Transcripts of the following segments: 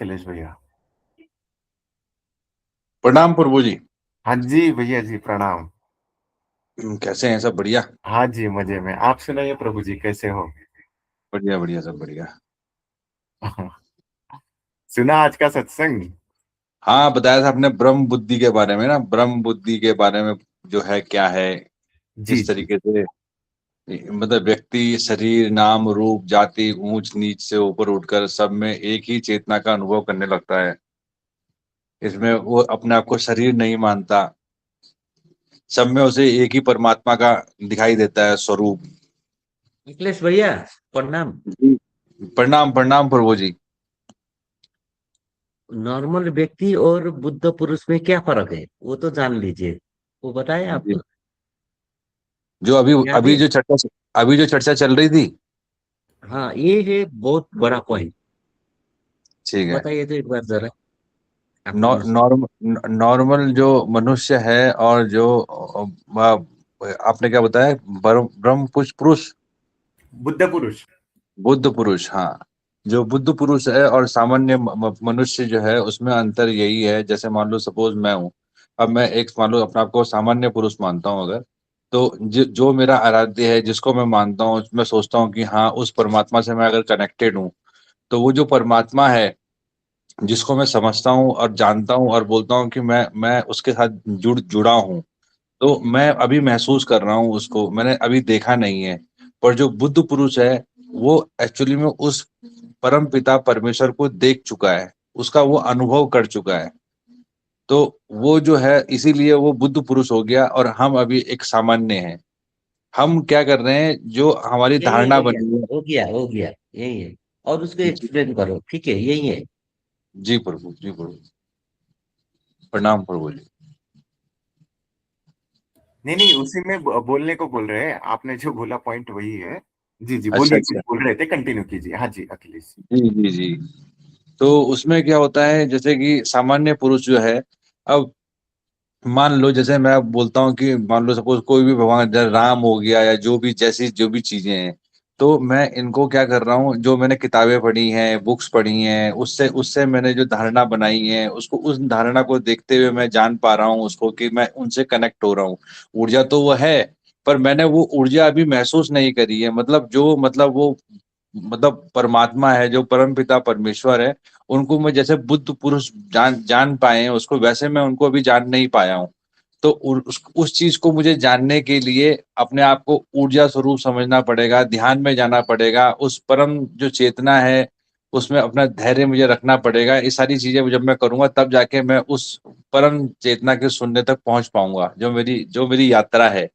कलेश भैया। प्रणाम प्रभु जी। हाँ जी भैया जी, प्रणाम। कैसे हैं? सब बढ़िया। हाँ जी, मजे में। आप सुनाइए प्रभु जी, कैसे हो? बढ़िया बढ़िया, सब बढ़िया। सुना आज का सत्संग? हाँ, बताया था आपने ब्रह्म बुद्धि के बारे में, ना ब्रह्म बुद्धि के बारे में। जो है क्या है, जी किस जी। तरीके से मतलब व्यक्ति शरीर नाम रूप जाति ऊंच नीच से ऊपर उठकर सब में एक ही चेतना का अनुभव करने लगता है। इसमें वो अपने आप को शरीर नहीं मानता। सब में उसे एक ही परमात्मा का दिखाई देता है स्वरूप। अखिलेश भैया, प्रणाम। जी। प्रणाम प्रणाम प्रभु जी। नॉर्मल व्यक्ति और बुद्ध पुरुष में क्या फर्क है, वो तो जान लीजिए। वो बताए जी। आपको? जो अभी याद अभी है? जो चर्चा अभी जो चर्चा चल रही थी। हाँ, ये है बहुत बड़ा पॉइंट। ठीक है। बताइए तो एक बार जरा, आपको नॉर्मल जो मनुष्य है और जो आपने क्या बताया, ब्रह्म पुरुष पुरुष बुद्ध पुरुष। बुद्ध पुरुष, हाँ। जो बुद्ध पुरुष है और सामान्य मनुष्य जो है, उसमें अंतर यही है। जैसे मान लो सपोज मैं हूँ। अब मैं एक मान लो अपने आप को सामान्य पुरुष मानता हूँ अगर, तो जो मेरा आराध्य है, जिसको मैं मानता हूँ, मैं सोचता हूँ कि हाँ, उस परमात्मा से मैं अगर कनेक्टेड हूँ, तो वो जो परमात्मा है, जिसको मैं समझता हूँ और जानता हूँ और बोलता हूँ कि मैं उसके साथ जुड़ा हूँ, तो मैं अभी महसूस कर रहा हूँ उसको, मैंने अभी देखा नहीं है। पर जो बुद्ध पुरुष है, वो एक्चुअली में उस परम पिता परमेश्वर को देख चुका है, उसका वो अनुभव कर चुका है। तो वो जो है, इसीलिए वो बुद्ध पुरुष हो गया और हम अभी एक सामान्य हैं। हम क्या कर रहे हैं, जो हमारी यही है धारणा भैया। बनी है। हो गया, हो गया। यही है। और उसको जी। एक्सप्लेन करो, ठीक है? यही है। जी प्रभु, जी प्रभु। प्रणाम प्रभु जी। नहीं नहीं, उसी में बोलने को बोल रहे हैं। आपने जो बोला पॉइंट वही है। जी जी, अच्छा बोलिए, कुछ अच्छा। बोल रहे थे, कंटिन्यू कीजिए। हाँ जी अखिलेश। जी जी जी। तो उसमें क्या होता है, जैसे कि सामान्य पुरुष जो है, अब मान लो जैसे मैं बोलता हूँ कि मान लो सपोज कोई भी भगवान, जैसे राम हो गया या जो भी, जैसी जो भी चीजें हैं, तो मैं इनको क्या कर रहा हूँ, जो मैंने किताबें पढ़ी हैं, बुक्स पढ़ी हैं, उससे उससे मैंने जो धारणा बनाई है, उसको, उस धारणा को देखते हुए मैं जान पा रहा हूँ उसको, कि मैं उनसे कनेक्ट हो रहा हूँ। ऊर्जा तो वो है, पर मैंने वो ऊर्जा अभी महसूस नहीं करी है। मतलब जो, मतलब वो, मतलब परमात्मा है, जो परम पिता परमेश्वर है, उनको मैं जैसे बुद्ध पुरुष जान जान पाए हैं उसको, वैसे मैं उनको अभी जान नहीं पाया हूँ। तो उस चीज को मुझे जानने के लिए अपने आप को ऊर्जा स्वरूप समझना पड़ेगा, ध्यान में जाना पड़ेगा, उस परम जो चेतना है, उसमें अपना धैर्य मुझे रखना पड़ेगा। ये सारी चीजें जब मैं करूंगा, तब जाके मैं उस परम चेतना के शून्य तक पहुंच पाऊंगा, जो मेरी यात्रा है।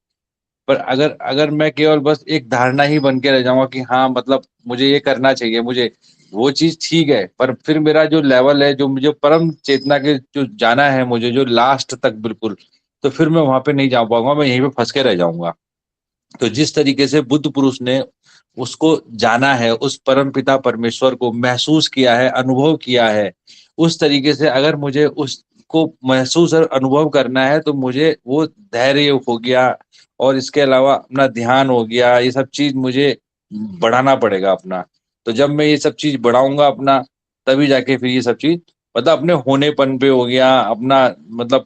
पर अगर अगर मैं केवल बस एक धारणा ही बन के रह जाऊंगा कि हाँ, मतलब मुझे ये करना चाहिए, मुझे वो चीज ठीक है, पर फिर मेरा जो लेवल है, जो मुझे परम चेतना के जो जाना है, मुझे जो लास्ट तक बिल्कुल, तो फिर मैं वहां पे नहीं जा पाऊंगा, मैं यहीं पे फंस के रह जाऊंगा। तो जिस तरीके से बुद्ध पुरुष ने उसको जाना है, उस परम पिता परमेश्वर को महसूस किया है, अनुभव किया है, उस तरीके से अगर मुझे उसको महसूस और अनुभव करना है, तो मुझे वो धैर्य हो गया, और इसके अलावा अपना ध्यान हो गया, ये सब चीज मुझे बढ़ाना पड़ेगा अपना। तो जब मैं ये सब चीज बढ़ाऊंगा अपना, तभी जाके फिर ये सब चीज, मतलब अपने होनेपन पे हो गया अपना, मतलब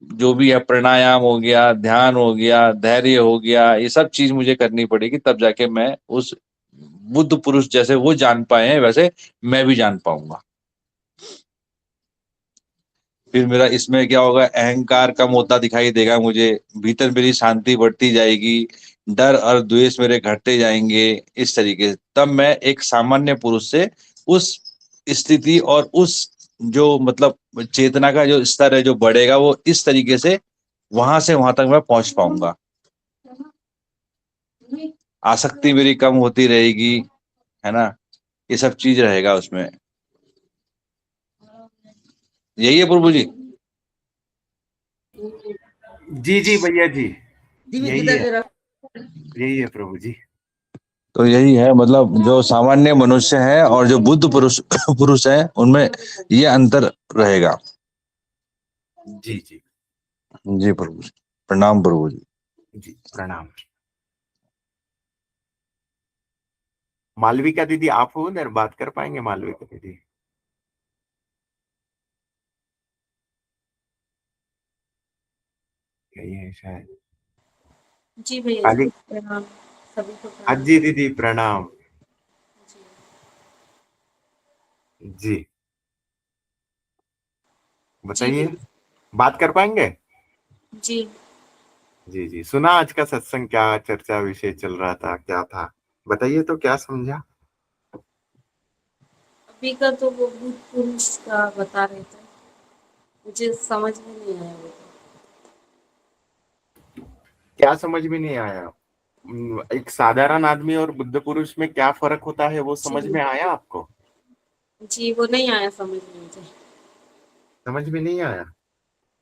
जो भी है, प्राणायाम हो गया, ध्यान हो गया, धैर्य हो गया, ये सब चीज मुझे करनी पड़ेगी, तब जाके मैं उस बुद्ध पुरुष जैसे वो जान पाए हैं, वैसे मैं भी जान पाऊंगा। फिर मेरा इसमें क्या होगा, अहंकार कम होता दिखाई देगा मुझे, भीतर मेरी शांति बढ़ती जाएगी, डर और द्वेष मेरे घटते जाएंगे। इस तरीके से तब मैं एक सामान्य पुरुष से उस स्थिति और उस जो, मतलब चेतना का जो स्तर है जो बढ़ेगा, वो इस तरीके से वहां तक मैं पहुंच पाऊंगा। आसक्ति मेरी कम होती रहेगी, है ना। ये सब चीज रहेगा उसमें। यही है प्रभु जी। जी जी भैया जी, टीवी यही किधर है। ले रहा? यही है प्रभु जी। तो यही है, मतलब जो सामान्य मनुष्य है और जो बुद्ध पुरुष पुरुष है, उनमें ये अंतर रहेगा। जी जी। जी प्रभु जी। प्रणाम प्रभु जी। जी प्रणाम। मालविका दीदी, आप हो उधर? बात कर पाएंगे मालविका दीदी? यही है शायद। जी भैया खाली जी, प्रणाम सभी को हाँ प्रणाम। जी दीदी प्रणाम। जी जी जी बताइए, भैया बात कर पाएंगे? जी। जी जी, सुना आज का सत्संग, क्या चर्चा विषय चल रहा था, क्या था? बताइए तो, क्या समझा? अभी का तो वो भूत पुरुष का बता रहे थे, मुझे समझ में नहीं आया वो तो। क्या समझ में नहीं आया? एक साधारण आदमी और बुद्ध पुरुष में क्या फर्क होता है, वो समझ जी में आया आपको? जी, वो नहीं आया समझ में मुझे। समझ में नहीं आया?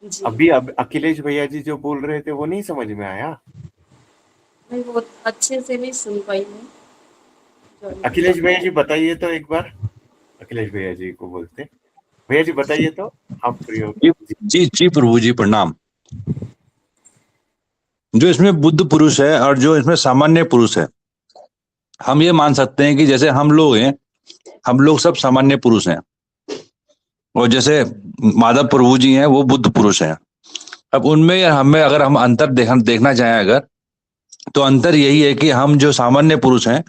जी अभी अब अखिलेश भैया जी जो बोल रहे थे वो नहीं समझ में आया? मैं बहुत अच्छे से नहीं सुन पाई हूँ जो अभी अखिलेश बता भैया रहे जी बताइए तो एक बार। अखिलेश भैया जी को बोलते, भैया जी बताइए तो, आप फ्री हो जी तो। जी जी जी प्रभु जी प्रणाम। जो इसमें बुद्ध पुरुष है और जो इसमें सामान्य पुरुष है, हम ये मान सकते हैं कि जैसे हम लोग हैं, हम लोग सब सामान्य पुरुष हैं, और जैसे माधव प्रभु जी हैं वो बुद्ध पुरुष हैं। अब उनमें या हमें अगर हम अंतर देखना चाहें अगर, तो अंतर यही है कि हम जो सामान्य पुरुष हैं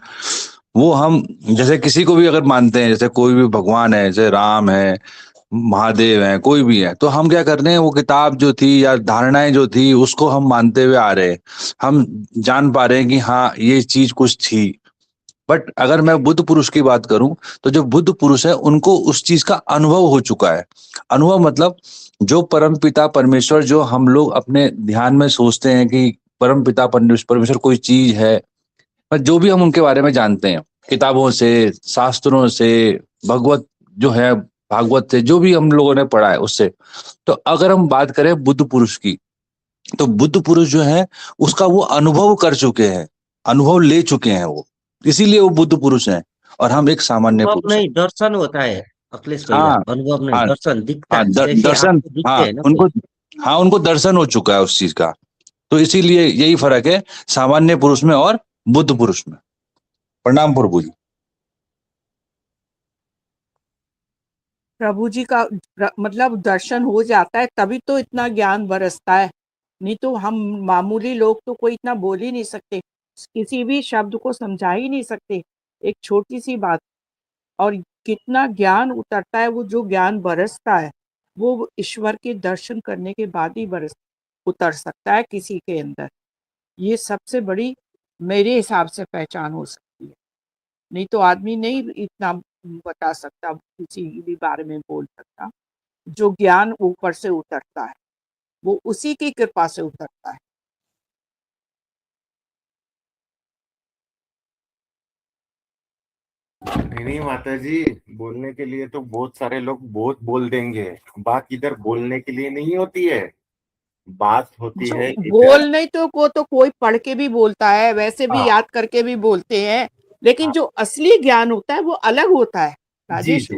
वो हम जैसे किसी को भी अगर मानते हैं, जैसे कोई भी भगवान है, जैसे राम है, महादेव है, कोई भी है, तो हम क्या कर रहे हैं, वो किताब जो थी या धारणाएं जो थी उसको हम मानते हुए आ रहे हैं। हम जान पा रहे हैं कि हाँ ये चीज कुछ थी। बट अगर मैं बुद्ध पुरुष की बात करूं, तो जो बुद्ध पुरुष है उनको उस चीज का अनुभव हो चुका है। अनुभव मतलब जो परम पिता परमेश्वर, जो हम लोग अपने ध्यान में सोचते हैं कि परम पिता परमेश्वर कोई चीज है, पर जो भी हम उनके बारे में जानते हैं किताबों से, शास्त्रों से, भगवत जो है, भागवत से, जो भी हम लोगों ने पढ़ा है उससे। तो अगर हम बात करें बुद्ध पुरुष की, तो बुद्ध पुरुष जो है उसका वो अनुभव कर चुके हैं, अनुभव ले चुके हैं वो, इसीलिए वो बुद्ध पुरुष हैं, और हम एक सामान्य अनुभव पुरुष हैं। नहीं, दर्शन होता है अखिलेश भैया। हाँ अनुभव नहीं, हाँ दर्शन दिखता हाँ, है, जैसे दर्शन। आपको दिखते हाँ हैं ना कोई। उनको, हाँ उनको दर्शन हो चुका है उस चीज का। तो इसीलिए यही फर्क है सामान्य पुरुष में और बुद्ध पुरुष में। प्रणाम प्रभु जी। प्रभु जी का मतलब दर्शन हो जाता है तभी तो इतना ज्ञान बरसता है। नहीं तो हम मामूली लोग तो कोई इतना बोल ही नहीं सकते, किसी भी शब्द को समझा ही नहीं सकते, एक छोटी सी बात। और कितना ज्ञान उतरता है, वो जो ज्ञान बरसता है वो ईश्वर के दर्शन करने के बाद ही बरस उतर सकता है किसी के अंदर। ये सबसे बड़ी मेरे हिसाब से पहचान हो सकती है। नहीं तो आदमी नहीं इतना बता सकता, किसी भी बारे में बोल सकता। जो ज्ञान ऊपर से उतरता है वो उसी की कृपा से उतरता है। नहीं माता जी, बोलने के लिए तो बहुत सारे लोग बहुत बोल देंगे, बात इधर बोलने के लिए नहीं होती है, बात होती जो है इधर। बोल नहीं तो को तो कोई पढ़ के भी बोलता है, वैसे भी हाँ याद करके भी बोलते हैं, लेकिन हाँ, जो असली ज्ञान होता है वो अलग होता है जी राजेश। जी।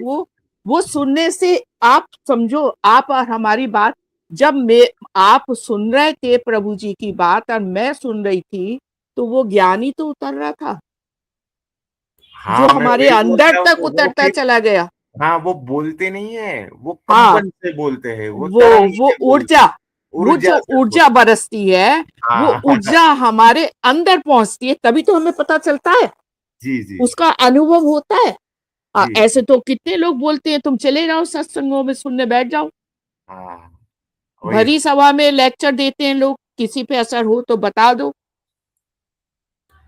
वो सुनने से, आप समझो, आप और हमारी बात, जब मैं आप सुन रहे थे प्रभु जी की बात और मैं सुन रही थी, तो वो ज्ञान ही तो उतर रहा था, जो हाँ मैं हमारे वही बोल अंदर रहा तक हूँ, वो उतरता फिर, चला गया। हाँ वो बोलते नहीं है, वो हाँ, कंपन से बोलते हैं, वो वो तरंग वो से बोलते ऊर्जा, हैं, वो जो ऊर्जा से ऊर्जा बोलते बरसती है, हैं। वो हाँ ऊर्जा हमारे अंदर पहुंचती है, तभी तो हमें पता चलता है, जी जी उसका अनुभव होता है। जी। ऐसे तो कितने लोग बोलते हैं, तुम चले जाओ सत्संगों में सुनने बैठ जाओ, हाँ वही भरी सभा में लेक्चर देते हैं लोग, किसी पे असर हो तो बता दो।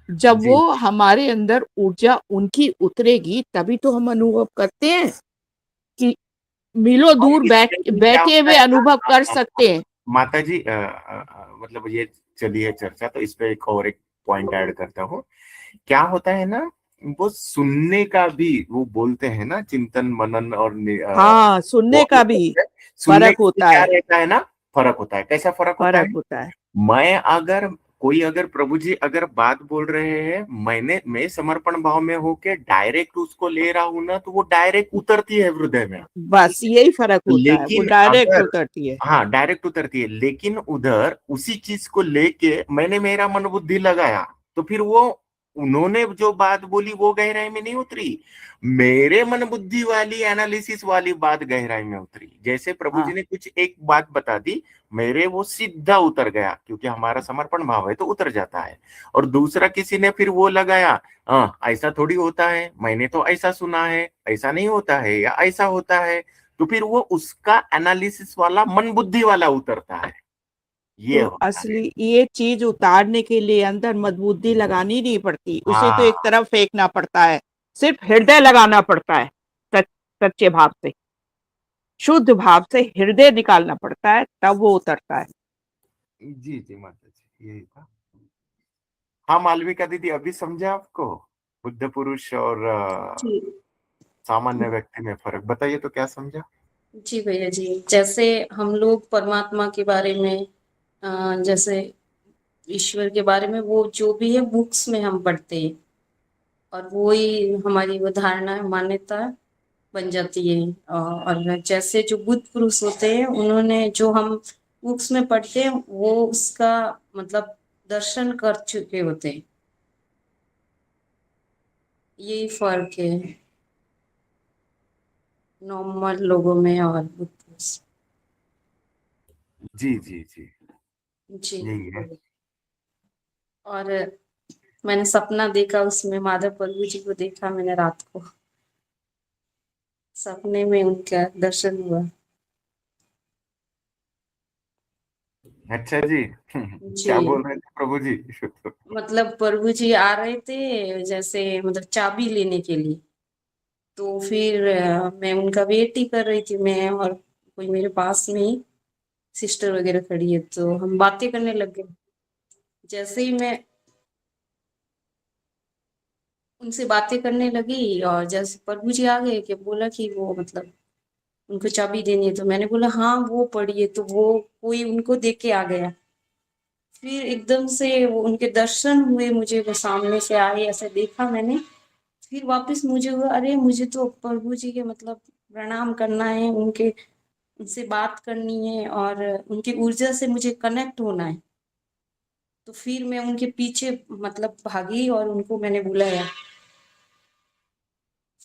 जब जी। वो हमारे अंदर ऊर्जा उनकी उतरेगी तभी तो हम अनुभव करते हैं कि मीलों और दूर इसमें भी क्या बैठे होता हुए है ना, अनुभव कर सकते हैं। माता जी, मतलब ये चली है चर्चा, तो इस पे एक और एक पॉइंट ऐड करता हूँ। क्या होता है ना, वो सुनने का भी, वो बोलते हैं ना चिंतन मनन और हाँ, सुनने वो का भी सुनने फर्क का भी होता क्या है, रहता है ना, फर्क होता है। कैसा फर्क होता फर्क है? होता है। मैं अगर, कोई अगर प्रभु जी अगर बात बोल रहे हैं, मैं समर्पण भाव में होके डायरेक्ट उसको ले रहा हूं ना, तो वो डायरेक्ट उतरती है हृदय में। बस यही फर्क होता है, वो लेकिन डायरेक्ट अगर, उतरती है। हाँ डायरेक्ट उतरती है, लेकिन उधर उसी चीज को लेके मैंने मेरा मन बुद्धि लगाया, तो फिर वो उन्होंने जो बात बोली वो गहराई में नहीं उतरी, मेरे मन बुद्धि वाली एनालिसिस वाली बात गहराई में उतरी। जैसे प्रभु जी हाँ ने कुछ एक बात बता दी, मेरे वो सीधा उतर गया, क्योंकि हमारा समर्पण भाव है तो उतर जाता है। और दूसरा किसी ने फिर वो लगाया, हाँ ऐसा थोड़ी होता है, मैंने तो ऐसा सुना है, ऐसा नहीं होता है, या ऐसा होता है। तो फिर वो उसका एनालिसिस वाला मन बुद्धि वाला उतरता है, ये तो होता है। असली ये चीज उतारने के लिए अंदर मजबूती लगानी नहीं पड़ती, उसे तो एक हाँ तरफ फेंकना पड़ता है, सिर्फ हृदय लगाना पड़ता है। सच, सच्चे भाव से, शुद्ध भाव से हृदय निकालना पड़ता है, तब वो उतरता है। जी जी माता जी, यही था। हाँ मालविका दीदी, अभी समझा आपको बुद्ध पुरुष और जी सामान्य व्यक्ति में फर्क? बताइए तो क्या समझा? जी भैया जी, जैसे हम लोग परमात्मा के बारे में, जैसे ईश्वर के बारे में, वो जो भी है बुक्स में हम पढ़ते हैं, और वो ही हमारी वो धारणा मान्यता बन जाती है। और जैसे जो बुद्ध पुरुष होते हैं, उन्होंने जो हम बुक्स में पढ़ते हैं वो उसका मतलब दर्शन कर चुके होते हैं। यही फर्क है नॉर्मल लोगों में और बुद्ध पुरुष। जी जी जी, जी। यही है। और मैंने सपना देखा, उसमें माधव प्रभु जी को देखा मैंने रात को, सपने में उनका दर्शन हुआ। अच्छा जी। जी, क्या बोल रहे थे प्रभु जी? मतलब प्रभु जी आ रहे थे जैसे, मतलब चाबी लेने के लिए। तो फिर मैं उनका वेट ही कर रही थी, मैं और कोई मेरे पास में ही सिस्टर वगैरह खड़ी है, तो हम बातें करने लग गए। जैसे ही मैं उनसे बातें करने लगी और जैसे प्रभु जी आ गए, कि बोला कि वो मतलब उनको चाबी देनी है, तो मैंने बोला हाँ वो पड़ी है, तो वो कोई उनको देख के आ गया। फिर एकदम से वो उनके दर्शन हुए मुझे, वो सामने से आए, ऐसे देखा मैंने। फिर वापस मुझे हुआ, अरे मुझे तो प्रभु जी के मतलब प्रणाम करना है, उनके उनसे बात करनी है और उनकी ऊर्जा से मुझे कनेक्ट होना है। तो फिर मैं उनके पीछे मतलब भागी और उनको मैंने बुलाया।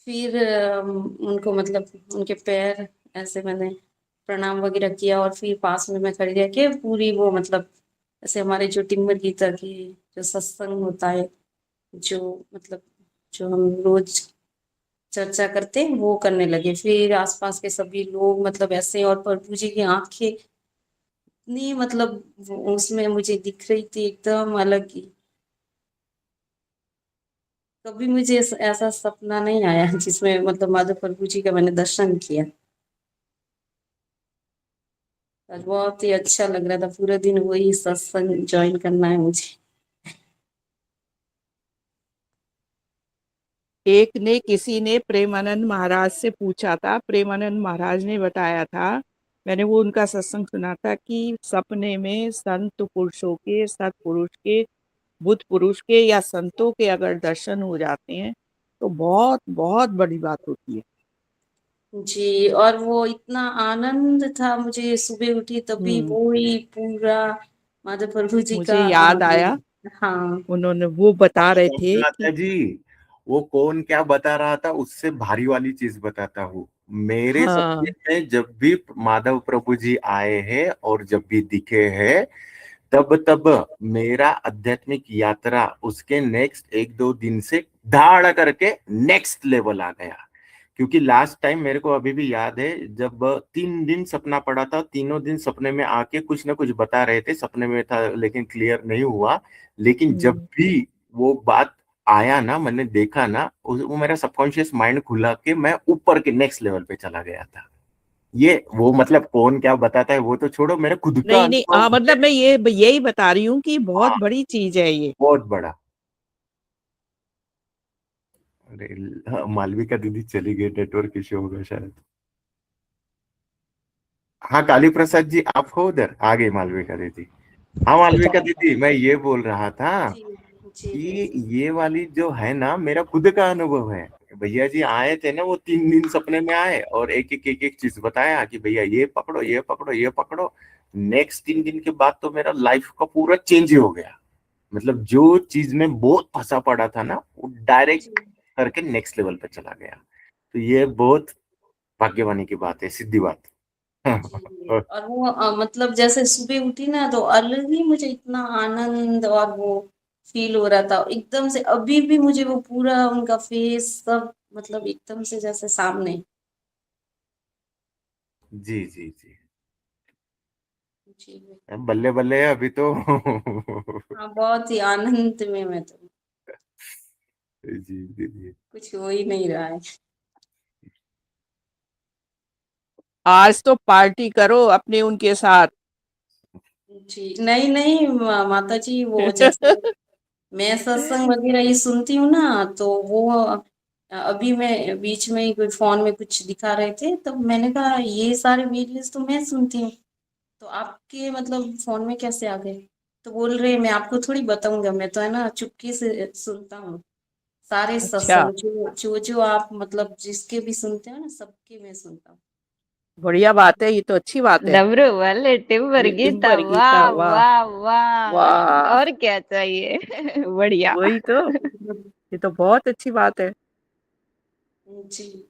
फिर उनको मतलब उनके पैर ऐसे मैंने प्रणाम वगैरह किया, और फिर पास में मैं खड़ी रह के पूरी वो मतलब ऐसे हमारे जो टिम्बर गीता की जो सत्संग होता है, जो मतलब जो हम रोज चर्चा करते हैं वो करने लगे। फिर आसपास के सभी लोग मतलब ऐसे, और प्रभु जी की आंखें इतनी मतलब उसमें मुझे दिख रही थी एकदम अलग ही। कभी मुझे ऐसा सपना नहीं आया जिसमें मतलब माधव प्रभु जी का मैंने दर्शन किया। आज बहुत ही अच्छा लग रहा था, पूरा दिन वही सत्संग ज्वाइन करना है मुझे। एक ने किसी ने प्रेमानंद महाराज से पूछा था, प्रेमानंद महाराज ने बताया था, मैंने वो उनका सत्संग सुना था, कि सपने में संत पुरुषों के, सत्पुरुष के, बुद्ध पुरुष के या संतों के अगर दर्शन हो जाते हैं तो बहुत बहुत बड़ी बात होती है। जी, और वो इतना आनंद था मुझे, सुबह उठी तभी हम्म, वो ही पूरा माधव प्रभु जी मुझे का याद आया, हाँ। उन्होंने वो बता रहे और थे माता कि जी, वो कौन क्या बता रहा था, उससे भारी वाली चीज बताता हूँ। मेरे सपने हाँ, में जब भी माधव प्रभु जी आए हैं और जब भी दिखे हैं, तब तब मेरा आध्यात्मिक यात्रा उसके नेक्स्ट एक दो दिन से धाड़ करके नेक्स्ट लेवल आ गया। क्योंकि लास्ट टाइम मेरे को अभी भी याद है, जब 3 दिन सपना पड़ा था, तीनों दिन सपने में आके कुछ ना कुछ बता रहे थे, सपने में था लेकिन क्लियर नहीं हुआ। लेकिन जब हम्म, भी वो बात आया ना, मैंने देखा ना, वो मेरा सबकॉन्शियस माइंड खुला के मैं ऊपर के नेक्स्ट लेवल पे चला गया था। ये वो मतलब कौन क्या बताता है वो तो छोड़ो, मेरा खुद का नहीं नहीं, अनुभव मतलब है। मैं ये यही बता रही हूँ कि बहुत हाँ, बड़ी चीज है ये। बहुत बड़ा। अरे हाँ, मालविका दीदी चली गई, नेटवर्क इश्यू होगा शायद। हाँ काली प्रसाद जी, आप हो उधर? आ गई मालविका दीदी। हाँ मालविका दीदी, मैं ये बोल रहा था जी जी कि ये वाली जो है ना, मेरा खुद का अनुभव है। भैया जी आए थे ना, वो 3 दिन सपने में आए और एक एक चीज बताया कि भैया ये पकड़ो, ये पकड़ो, ये पकड़ो। नेक्स्ट 3 दिन के बाद तो मेरा लाइफ का पूरा चेंज ही हो गया। मतलब जो चीज में बहुत फंसा पड़ा था ना, वो डायरेक्ट जी करके नेक्स्ट लेवल पे चला गया। तो ये बहुत भाग्यवानी की बात है, सीधी बात। जी। और वो मतलब जैसे सुबह उठी ना तो अलग ही मुझे इतना आनंद और वो फील हो रहा था एकदम से। अभी भी मुझे वो पूरा उनका फेस सब मतलब एकदम से जैसे सामने। जी जी जी। जी बल्ले बल्ले है अभी तो। हाँ, बहुत ही आनंद में मैं तो। जी जी जी। कुछ हो ही नहीं रहा है। आज तो पार्टी करो अपने उनके साथ। जी नहीं नहीं माता जी वो जैसे मैं सत्संग वगैरह ये सुनती हूँ ना तो वो अभी मैं बीच में ही कोई फोन में कुछ दिखा रहे थे तो मैंने कहा ये सारे वीडियोस तो मैं सुनती हूँ तो आपके मतलब फोन में कैसे आ गए। तो बोल रहे मैं आपको थोड़ी बताऊंगा, मैं तो है ना चुपके से सुनता हूँ सारे अच्छा, सत्संग जो आप मतलब जिसके भी सुनते हो ना सबके मैं सुनता हूँ। बढ़िया बात है, ये तो अच्छी बात है। डमरू वाले टिम्बर ये गीता, टिम्बर गीता, वाह वाह वाह वाह, वाह। और क्या चाहिए। बढ़िया। वही तो, ये तो बहुत अच्छी बात है। जी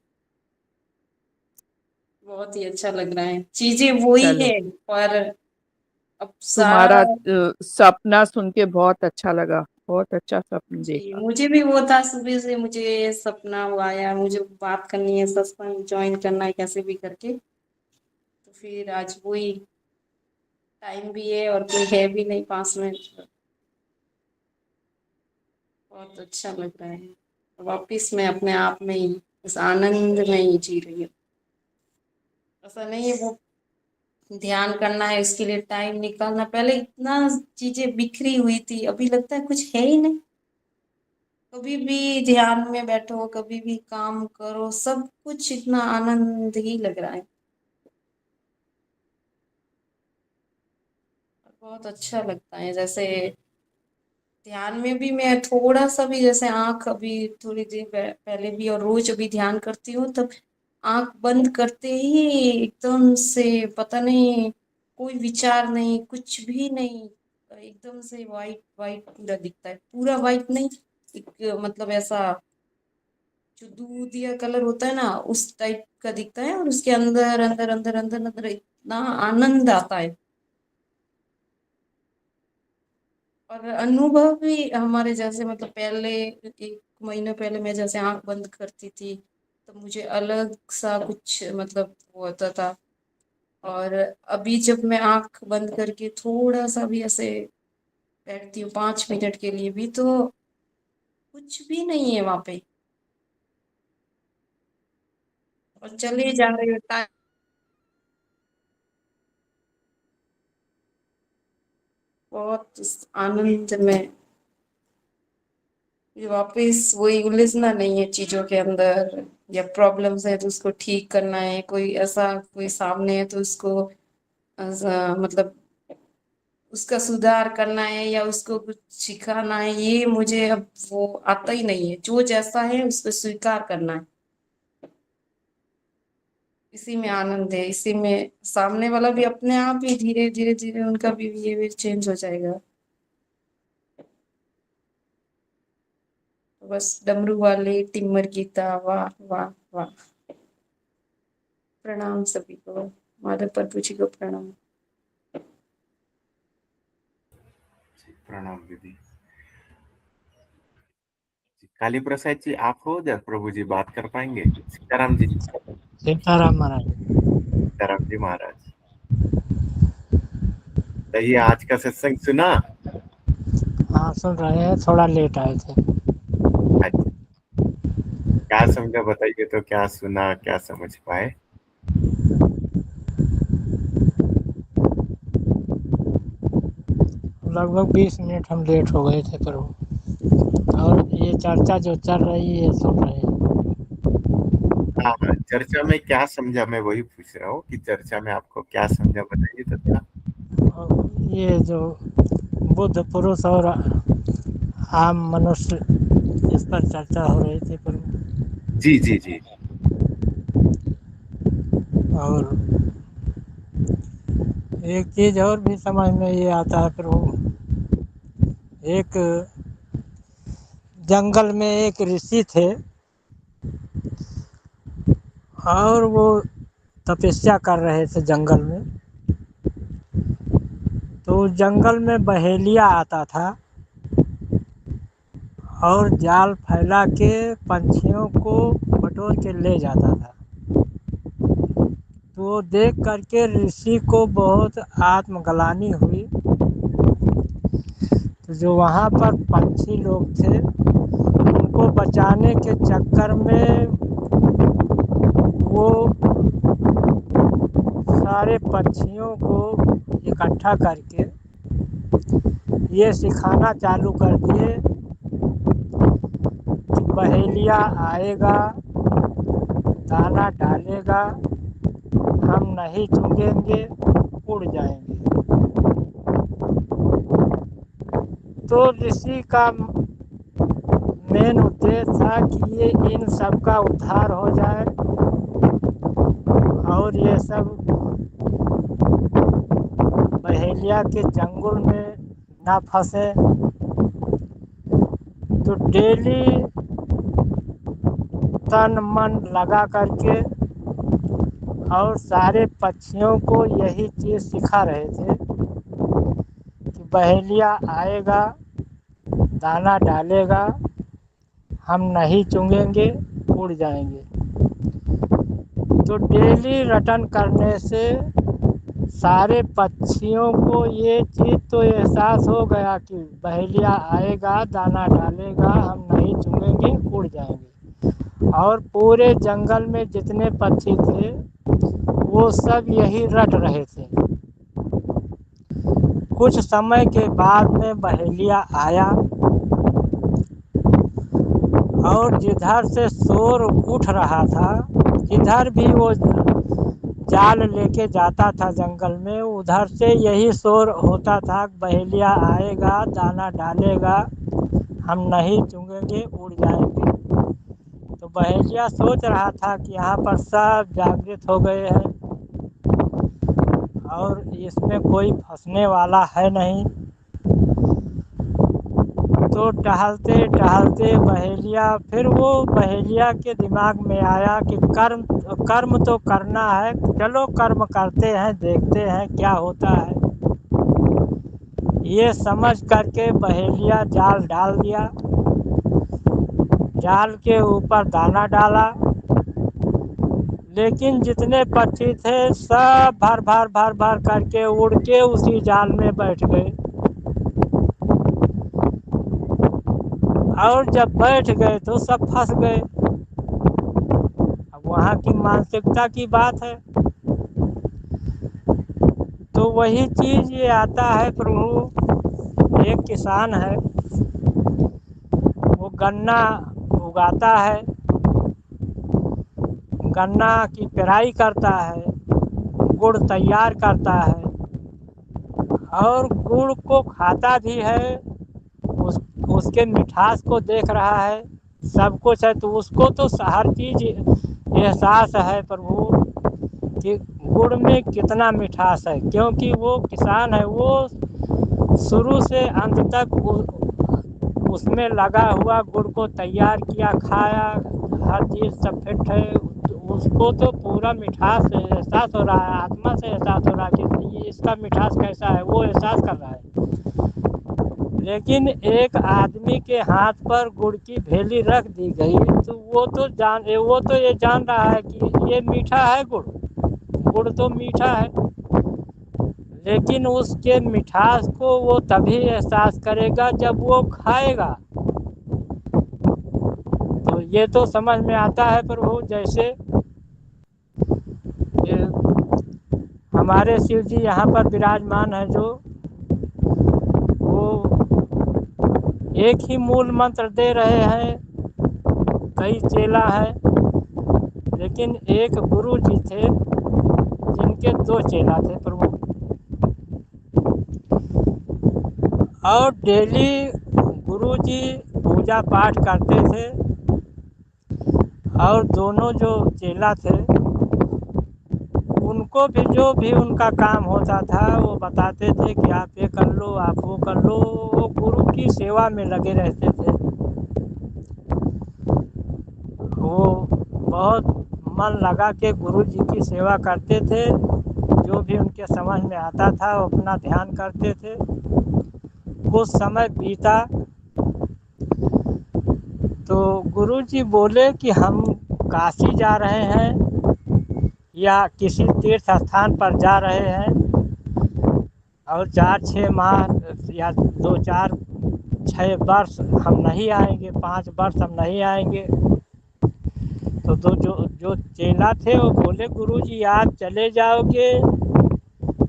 बहुत ही अच्छा लग रहा है, चीजें वही चलो, है पर अब तुम्हारा सारा। सपना सुन के बहुत अच्छा लगा, बहुत अच्छा सपना जी देखा। मुझे भी वो था सुबह से मुझे सपना वो आया मुझे बात करनी है सत्संग ज्वाइन करना है कैसे भी करके। तो फिर आज वही टाइम भी है और कोई है भी नहीं पास में। बहुत अच्छा लग रहा है, वापिस मैं अपने आप में ही उस आनंद में ही जी रही हूँ। ऐसा नहीं है वो ध्यान करना है उसके लिए टाइम निकालना, पहले इतना चीजें बिखरी हुई थी अभी लगता है कुछ है ही नहीं। कभी भी ध्यान में बैठो कभी भी काम करो सब कुछ इतना आनंद ही लग रहा है। बहुत अच्छा लगता है जैसे ध्यान में भी मैं थोड़ा सा भी जैसे आंख अभी थोड़ी देर पहले भी और रोज अभी ध्यान करती हूँ तब आंख बंद करते ही एकदम से पता नहीं कोई विचार नहीं कुछ भी नहीं, एकदम से वाइट वाइट पूरा दिखता है, पूरा वाइट नहीं एक मतलब ऐसा जो दूधिया कलर होता है ना उस टाइप का दिखता है और उसके अंदर अंदर अंदर अंदर अंदर इतना आनंद आता है। और अनुभव भी हमारे जैसे मतलब पहले एक महीने पहले मैं जैसे आंख बंद करती थी तो मुझे अलग सा कुछ मतलब वो होता था। और अभी जब मैं आंख बंद करके थोड़ा सा भी ऐसे बैठती हूँ 5 मिनट के लिए भी तो कुछ भी नहीं है वहां पे और चले जा रहे हो टाइम। बहुत इस आनंद में ये वापस वही उलझना नहीं है चीजों के अंदर या प्रॉब्लम्स है तो उसको ठीक करना है, कोई ऐसा कोई सामने है तो उसको मतलब उसका सुधार करना है या उसको कुछ सिखाना है, ये मुझे अब वो आता ही नहीं है, जो जैसा है उसको स्वीकार करना है। इसी में आनंद है, इसी में सामने वाला भी अपने आप ही धीरे धीरे धीरे उनका भी बिहेवियर चेंज हो जाएगा। तो बस डमरू वाले टिम्मर गीता, वाह वाह वाह। प्रणाम सभी को, माधव प्रभु जी को प्रणाम। प्रणाम दीदी। काली प्रसाद जी आप हो उधर, प्रभु जी बात कर पाएंगे? सीताराम जी। सीताराम महाराज। सीताराम जी महाराज। तो ये आज का सत्संग सुना? हाँ सुन रहे हैं, थोड़ा लेट आए थे। अच्छा, क्या समझा बताइए तो, क्या सुना क्या समझ पाए? लगभग 20 मिनट हम लेट हो गए थे प्रभु। और ये चर्चा जो चल रही है सुन रहे हैं। हाँ हाँ, चर्चा में क्या समझा मैं वही पूछ रहा हूँ कि चर्चा में आपको क्या समझा बताइए तो थोड़ा। और ये जो बुद्ध पुरुष और आम मनुष्य, इस पर चर्चा हो रही थी प्रभु। जी जी जी। और एक चीज और भी समझ में ये आता है प्रभु, एक जंगल में एक ऋषि थे और वो तपस्या कर रहे थे जंगल में। तो जंगल में बहेलिया आता था और जाल फैला के पंछियों को बटोर के ले जाता था। तो देख करके ऋषि को बहुत आत्मग्लानि हुई। तो जो वहाँ पर पंछी लोग थे उनको बचाने के चक्कर में वो सारे पक्षियों को इकट्ठा करके ये सिखाना चालू कर दिए कि बहेलिया आएगा, दाना डालेगा, हम नहीं चुगेंगे, उड़ जाएंगे। तो ऋषि का मेन उद्देश्य था कि ये इन सब का उद्धार हो जाए और ये सब बहेलिया के जंगल में ना फंसे। तो डेली तन मन लगा करके और सारे पक्षियों को यही चीज़ सिखा रहे थे कि बहेलिया आएगा, दाना डालेगा, हम नहीं चुगेंगे, उड़ जाएंगे। तो डेली रटन करने से सारे पक्षियों को ये चीज़ तो एहसास हो गया कि बहेलिया आएगा, दाना डालेगा, हम नहीं चुगेंगे, उड़ जाएंगे। और पूरे जंगल में जितने पक्षी थे वो सब यही रट रहे थे। कुछ समय के बाद में बहेलिया आया और जिधर से शोर उठ रहा था, जिधर भी वो जाल लेके जाता था जंगल में, उधर से यही शोर होता था, बहेलिया आएगा, दाना डालेगा, हम नहीं चुगेंगे, उड़ जाएंगे। तो बहेलिया सोच रहा था कि यहाँ पर सब जागृत हो गए हैं और इसमें कोई फंसने वाला है नहीं। तो टहलते टहलते बहेलिया के दिमाग में आया कि कर्म तो करना है, चलो कर्म करते हैं, देखते हैं क्या होता है। ये समझ करके बहेलिया जाल डाल दिया, जाल के ऊपर दाना डाला, लेकिन जितने पक्षी थे सब भर भर करके उड़ के उसी जाल में बैठ गए। और जब बैठ गए तो सब फंस गए। अब वहाँ की मानसिकता की बात है। तो वही चीज़ ये आता है प्रभु। एक किसान है, वो गन्ना उगाता है, गन्ना की पेराई करता है, गुड़ तैयार करता है और गुड़ को खाता भी है, उसके मिठास को देख रहा है, सब कुछ है। तो उसको तो हर चीज़ एहसास है प्रभु कि गुड़ में कितना मिठास है, क्योंकि वो किसान है, वो शुरू से अंत तक उसमें लगा हुआ गुड़ को तैयार किया, खाया, हर चीज़ सब फिट है। उसको तो पूरा मिठास एहसास हो रहा है, आत्मा से एहसास हो रहा है कि ये इसका मिठास कैसा है, वो एहसास कर रहा है। लेकिन एक आदमी के हाथ पर गुड़ की भेली रख दी गई तो वो तो ये जान रहा है कि ये मीठा है, गुड़ तो मीठा है, लेकिन उसके मिठास को वो तभी एहसास करेगा जब वो खाएगा। तो ये तो समझ में आता है प्रभु। जैसे हमारे शिव जी यहाँ पर विराजमान है, जो वो एक ही मूल मंत्र दे रहे हैं, कई चेला हैं, लेकिन एक गुरु जी थे जिनके 2 चेला थे प्रभु। और डेली गुरु जी पूजा पाठ करते थे और दोनों जो चेला थे उनको भी जो भी उनका काम होता था वो बताते थे कि आप ये कर लो, आप वो कर लो। वो गुरु की सेवा में लगे रहते थे। वो बहुत मन लगा के गुरु जी की सेवा करते थे। जो भी उनके समझ में आता था वो अपना ध्यान करते थे। कुछ समय बीता तो गुरु जी बोले कि हम काशी जा रहे हैं या किसी तीर्थ स्थान पर जा रहे हैं और 4-6 माह या 2-4-6 वर्ष हम नहीं आएंगे, 5 वर्ष हम नहीं आएंगे। तो जो चेला थे वो बोले गुरु जी आप चले जाओगे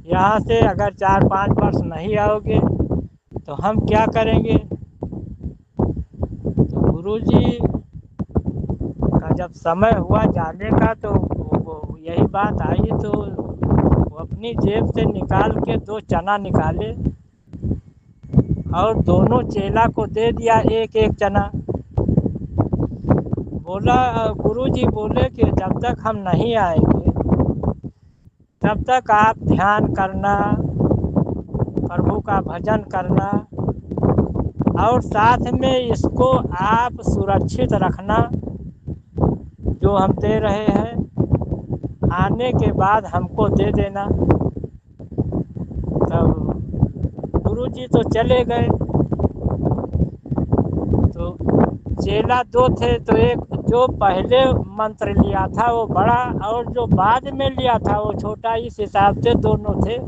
यहाँ से, अगर 4-5 वर्ष नहीं आओगे तो हम क्या करेंगे। तो गुरु जी का जब समय हुआ जाने का तो वो यही बात आई तो वो अपनी जेब से निकाल के 2 चना निकाले और दोनों चेला को दे दिया एक एक चना। बोला गुरु जी बोले कि जब तक हम नहीं आएंगे तब तक आप ध्यान करना, प्रभु का भजन करना और साथ में इसको आप सुरक्षित रखना जो हम दे रहे हैं। आने के बाद हमको दे देना। तब गुरु जी तो चले गए। तो चेला 2 थे, तो एक जो पहले मंत्र लिया था वो बड़ा और जो बाद में लिया था वो छोटा, इस हिसाब से दोनों थे।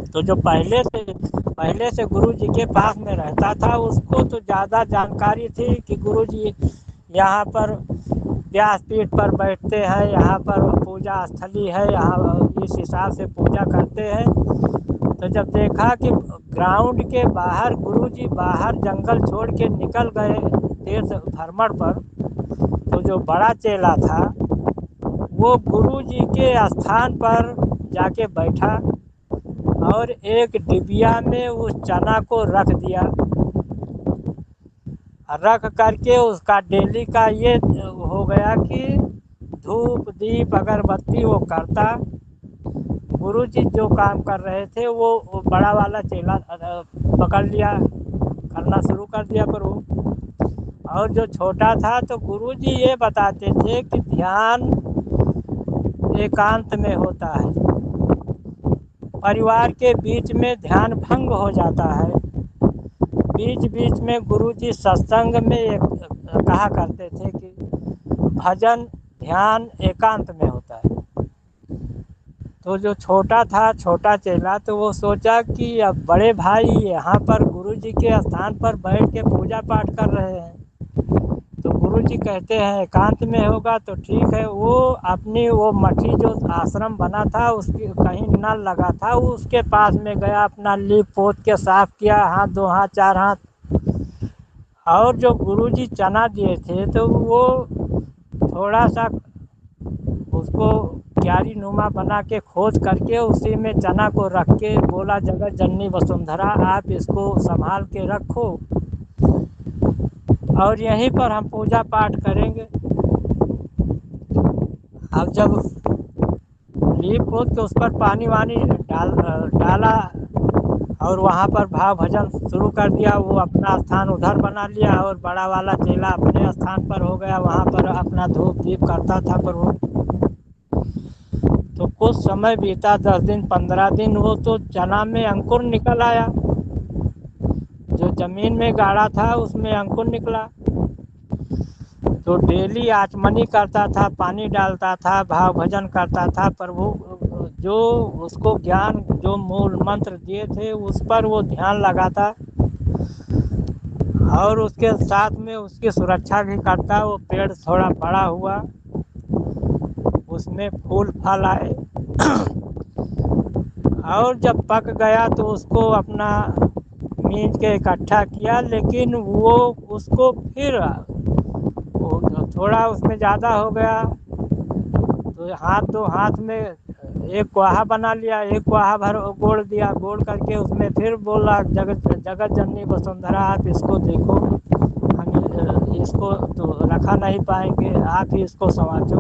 तो जो पहले से गुरु जी के पास में रहता था उसको तो ज़्यादा जानकारी थी कि गुरु जी यहाँ पर व्यासपीठ पर बैठते हैं, यहाँ पर पूजा स्थली है, यहाँ इस हिसाब से पूजा करते हैं। तो जब देखा कि ग्राउंड के बाहर गुरु जी बाहर जंगल छोड़ के निकल गए तीर्थ भ्रमण पर, तो जो बड़ा चेला था वो गुरु जी के स्थान पर जाके बैठा और एक डिबिया में उस चना को रख दिया। रख करके उसका डेली का ये हो गया कि धूप दीप अगरबत्ती वो करता। गुरु जी जो काम कर रहे थे वो बड़ा वाला चेला पकड़ लिया, करना शुरू कर दिया प्रभु। और जो छोटा था तो गुरु जी ये बताते थे कि ध्यान एकांत में होता है, परिवार के बीच में ध्यान भंग हो जाता है। बीच बीच में गुरु जी सत्संग में कहा करते थे कि भजन ध्यान एकांत में होता है। तो जो छोटा था, छोटा चेला, तो वो सोचा कि अब बड़े भाई यहाँ पर गुरु जी के स्थान पर बैठ के पूजा पाठ कर रहे हैं, तो गुरु जी कहते हैं एकांत में होगा तो ठीक है। वो अपनी वो मठी जो आश्रम बना था उसकी कहीं नल लगा था, उसके पास में गया, अपना लीप पोत के साफ किया, हाथ 2 हाथ 4 हाथ। और जो गुरु जी चना दिए थे तो वो थोड़ा सा उसको क्यारी नुमा बना के खोद करके उसी में चना को रख के बोला जगत जननी वसुंधरा आप इसको संभाल के रखो और यहीं पर हम पूजा पाठ करेंगे। अब जब लीप पोत के उस पर पानी वानी डाला और वहाँ पर भाव भजन शुरू कर दिया, वो अपना स्थान उधर बना लिया और बड़ा वाला चेला अपने स्थान पर हो गया, वहाँ पर अपना धूप दीप करता था प्रभु। तो कुछ समय बीता, 10 दिन 15 दिन, वो तो चना में अंकुर निकल आया, जो जमीन में गाड़ा था उसमें अंकुर निकला। तो डेली आचमनी करता था, पानी डालता था, भाव भजन करता था। प्रभु जो उसको ज्ञान जो मूल मंत्र दिए थे उस पर वो ध्यान लगाता और उसके साथ में उसकी सुरक्षा भी करता। वो पेड़ थोड़ा बड़ा हुआ, उसमें फूल फल आए और जब पक गया तो उसको अपना मींज के इकट्ठा किया, लेकिन वो उसको फिर थोड़ा उसमें ज़्यादा हो गया तो हाथ 2 हाथ में एक कुआहा बना लिया, एक कुआहा भर गोड़ दिया, गोड़ करके उसमें फिर बोला जगत जननी वसुंधरा आप इसको देखो, हम इसको तो रखा नहीं पाएंगे, आप ही इसको संभालो।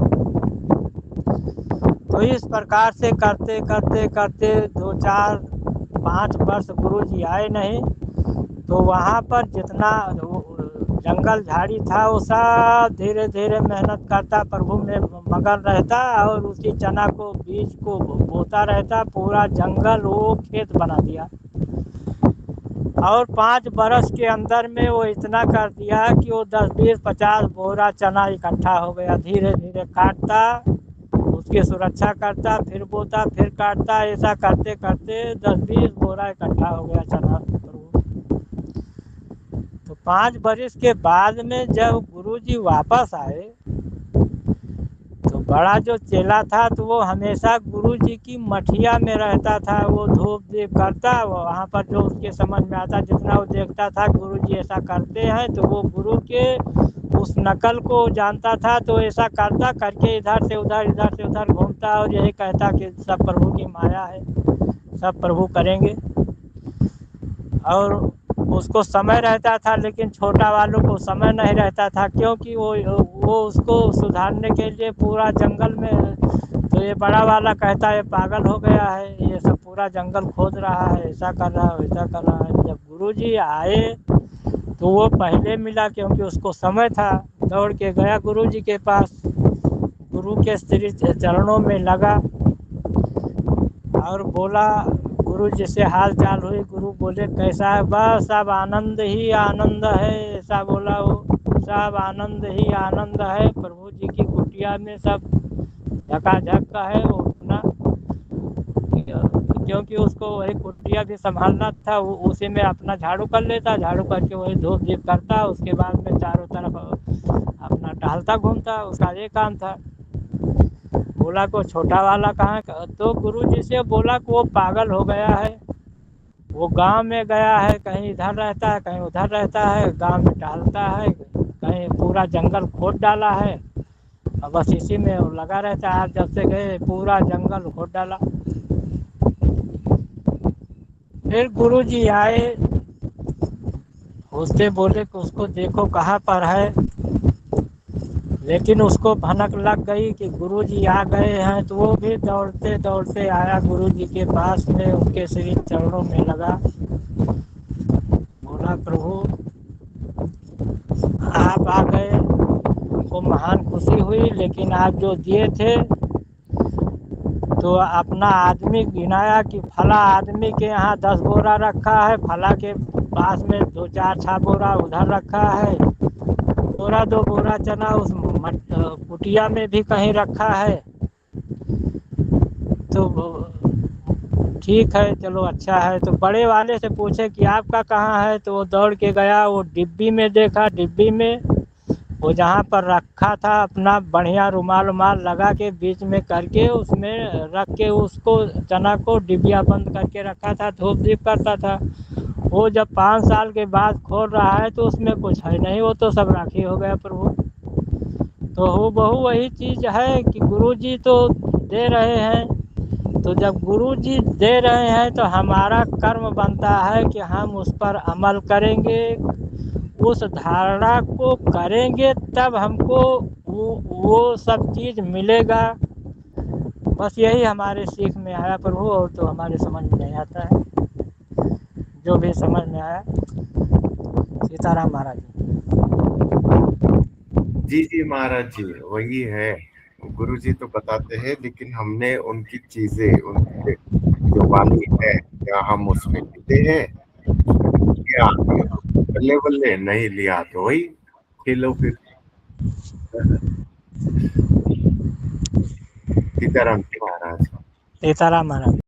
तो इस प्रकार से करते करते करते 2-4-5 वर्ष गुरुजी आए नहीं, तो वहाँ पर जितना जंगल झाड़ी था वो सब धीरे धीरे मेहनत करता, प्रभु में मगन रहता और उसी चना को बीज को बोता रहता। पूरा जंगल वो खेत बना दिया और 5 बरस के अंदर में वो इतना कर दिया कि वो 10-20-50 बोरा चना इकट्ठा हो गया। धीरे धीरे काटता, उसकी सुरक्षा करता, फिर बोता, फिर काटता, ऐसा करते करते 10-20 बोरा इकट्ठा हो गया चना। तो 5 बरस के बाद में जब गुरुजी वापस आए तो बड़ा जो चेला था तो वो हमेशा गुरुजी की मठिया में रहता था। वो धूप दीप करता, वहाँ पर जो उसके समझ में आता, जितना वो देखता था गुरुजी ऐसा करते हैं तो वो गुरु के उस नकल को जानता था, तो ऐसा करता करके इधर से उधर घूमता और यही कहता कि सब प्रभु की माया है, सब प्रभु करेंगे। और उसको समय रहता था, लेकिन छोटा वालों को समय नहीं रहता था, क्योंकि वो उसको सुधारने के लिए पूरा जंगल में, तो ये बड़ा वाला कहता है पागल हो गया है, ये सब पूरा जंगल खोद रहा है, ऐसा कर रहा है, वैसा कर रहा है। जब गुरुजी आए तो वो पहले मिला, क्योंकि उसको समय था, दौड़ के गया गुरुजी के पास, गुरु के श्री चरणों में लगा और बोला, गुरु जी से हाल चाल हुई। गुरु बोले कैसा है? बस सब आनंद ही आनंद है, ऐसा बोला वो। सब आनंद ही आनंद है, प्रभु जी की कुटिया में सब झकाझक का है वो अपना, क्योंकि उसको वही कुटिया भी संभालना था। वो उसी में अपना झाड़ू कर लेता, झाड़ू करके वही धूप दीप करता, उसके बाद में चारों तरफ अपना टहलता घूमता, उसका ये काम था। बोला को छोटा वाला कहाँ? तो गुरुजी से बोला कि वो पागल हो गया है, वो गांव में गया है, कहीं इधर रहता है, कहीं उधर रहता है, गांव में टहलता है, कहीं पूरा जंगल खोद डाला है और बस इसी में वो लगा रहता है। जब से गए पूरा जंगल खोद डाला। फिर गुरुजी आए, उससे बोले कि उसको देखो कहाँ पर है, लेकिन उसको भनक लग गई कि गुरुजी आ गए हैं, तो वो भी दौड़ते दौड़ते आया गुरुजी के पास में, उनके श्री चरणों में लगा, बोला प्रभु आप आ गए, हमको महान खुशी हुई, लेकिन आप जो दिए थे तो अपना आदमी गिनाया कि फला आदमी के यहाँ 10 बोरा रखा है, फला के पास में 2-4-6 बोरा उधर रखा है, बोरा 2 बोरा चना उस कुटिया में भी कहीं रखा है। तो ठीक है, चलो अच्छा है। तो बड़े वाले से पूछे कि आपका कहाँ है, तो वो दौड़ के गया, वो डिब्बी में देखा, डिब्बी में वो जहाँ पर रखा था अपना बढ़िया रुमाल उमाल लगा के बीच में करके उसमें रख के उसको चना को डिबिया बंद करके रखा था, धूप दीप करता था। वो जब 5 साल के बाद खोल रहा है तो उसमें कुछ है नहीं, वो तो सब राखी हो गया प्रभु। तो हूबहू वही चीज़ है कि गुरुजी तो दे रहे हैं, तो जब गुरुजी दे रहे हैं तो हमारा कर्म बनता है कि हम उस पर अमल करेंगे, उस धारणा को करेंगे, तब हमको वो सब चीज़ मिलेगा। बस यही हमारे सीख में आया प्रभु, और तो हमारे समझ में नहीं आता है। जो भी समझ में आया। सीताराम महाराज जी जी महाराज जी, वही है। गुरु जी तो बताते हैं, लेकिन हमने उनकी चीजें, उनके जो वाणी है, क्या हम उसमें लेते हैं? क्या बल्ले बल्ले नहीं लिया तो वही खेलो फिर। सीताराम महाराज। सीताराम महाराज।